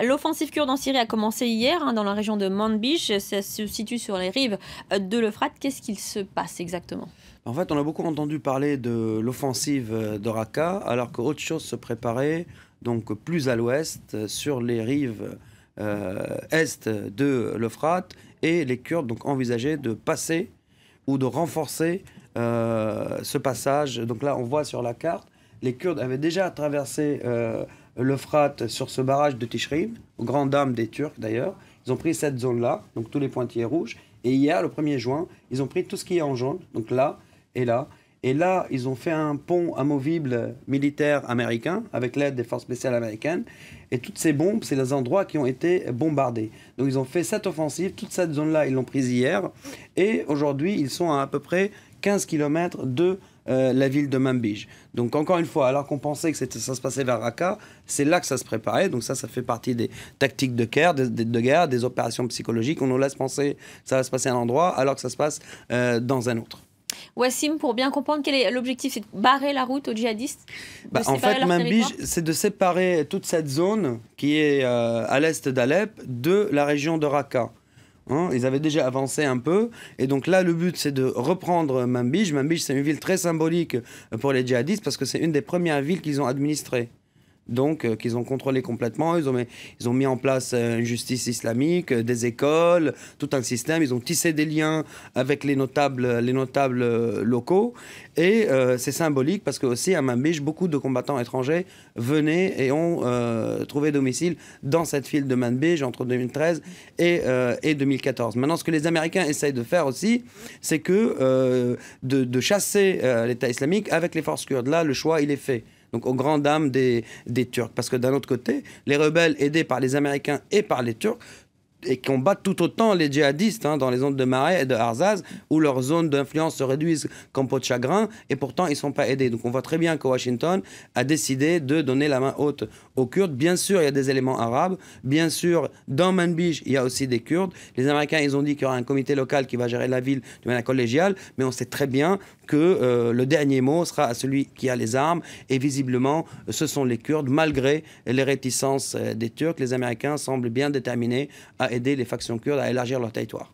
L'offensive kurde en Syrie a commencé hier, dans la région de Manbij. Ça se situe sur les rives de l'Euphrate. Qu'est-ce qu'il se passe exactement? En fait, on a beaucoup entendu parler de l'offensive de Raqqa, alors qu'autre chose se préparait, donc plus à l'ouest, sur les rives est de l'Euphrate, et les Kurdes donc envisageaient de passer ou de renforcer ce passage. Donc là, on voit sur la carte, les Kurdes avaient déjà traversé l'Euphrate sur ce barrage de Tishrim, aux grandes dames des Turcs d'ailleurs. Ils ont pris cette zone-là, donc tous les pointillés rouges. Et hier, le 1er juin, ils ont pris tout ce qui est en jaune, donc là et là. Et là, ils ont fait un pont amovible militaire américain avec l'aide des forces spéciales américaines. Et toutes ces bombes, c'est les endroits qui ont été bombardés. Donc ils ont fait cette offensive, toute cette zone-là, ils l'ont prise hier. Et aujourd'hui, ils sont à peu près 15 km de la ville de Manbij. Donc encore une fois, alors qu'on pensait que ça se passait vers Raqqa, c'est là que ça se préparait. Donc ça fait partie des tactiques de guerre, des opérations psychologiques. On nous laisse penser que ça va se passer à un endroit alors que ça se passe dans un autre. Wassim, pour bien comprendre, quel est l'objectif? C'est de barrer la route aux djihadistes, En fait, Manbij, c'est de séparer toute cette zone qui est à l'est d'Alep de la région de Raqqa. Ils avaient déjà avancé un peu. Et donc là, le but, c'est de reprendre Manbij. Manbij, c'est une ville très symbolique pour les djihadistes parce que c'est une des premières villes qu'ils ont administrées. Donc, qu'ils ont contrôlé complètement. Ils ont mis en place une justice islamique, des écoles, tout un système. Ils ont tissé des liens avec les notables locaux. Et c'est symbolique parce que aussi à Manbij, beaucoup de combattants étrangers venaient et ont trouvé domicile dans cette ville de Manbij entre 2013 et 2014. Maintenant, ce que les Américains essayent de faire aussi, c'est que de chasser l'État islamique avec les forces kurdes. Là, le choix, il est fait. Donc aux grandes dames des Turcs. Parce que d'un autre côté, les rebelles aidés par les Américains et par les Turcs et combattent tout autant les djihadistes dans les zones de Marais et de Arzaz, où leurs zones d'influence se réduisent comme peau de chagrin, et pourtant ils ne sont pas aidés. Donc on voit très bien que Washington a décidé de donner la main haute aux Kurdes. Bien sûr, il y a des éléments arabes. Bien sûr, dans Manbij, il y a aussi des Kurdes. Les Américains, ils ont dit qu'il y aura un comité local qui va gérer la ville de manière collégiale, mais on sait très bien que le dernier mot sera à celui qui a les armes, et visiblement, ce sont les Kurdes, malgré les réticences des Turcs. Les Américains semblent bien déterminés à aider les factions kurdes à élargir leur territoire.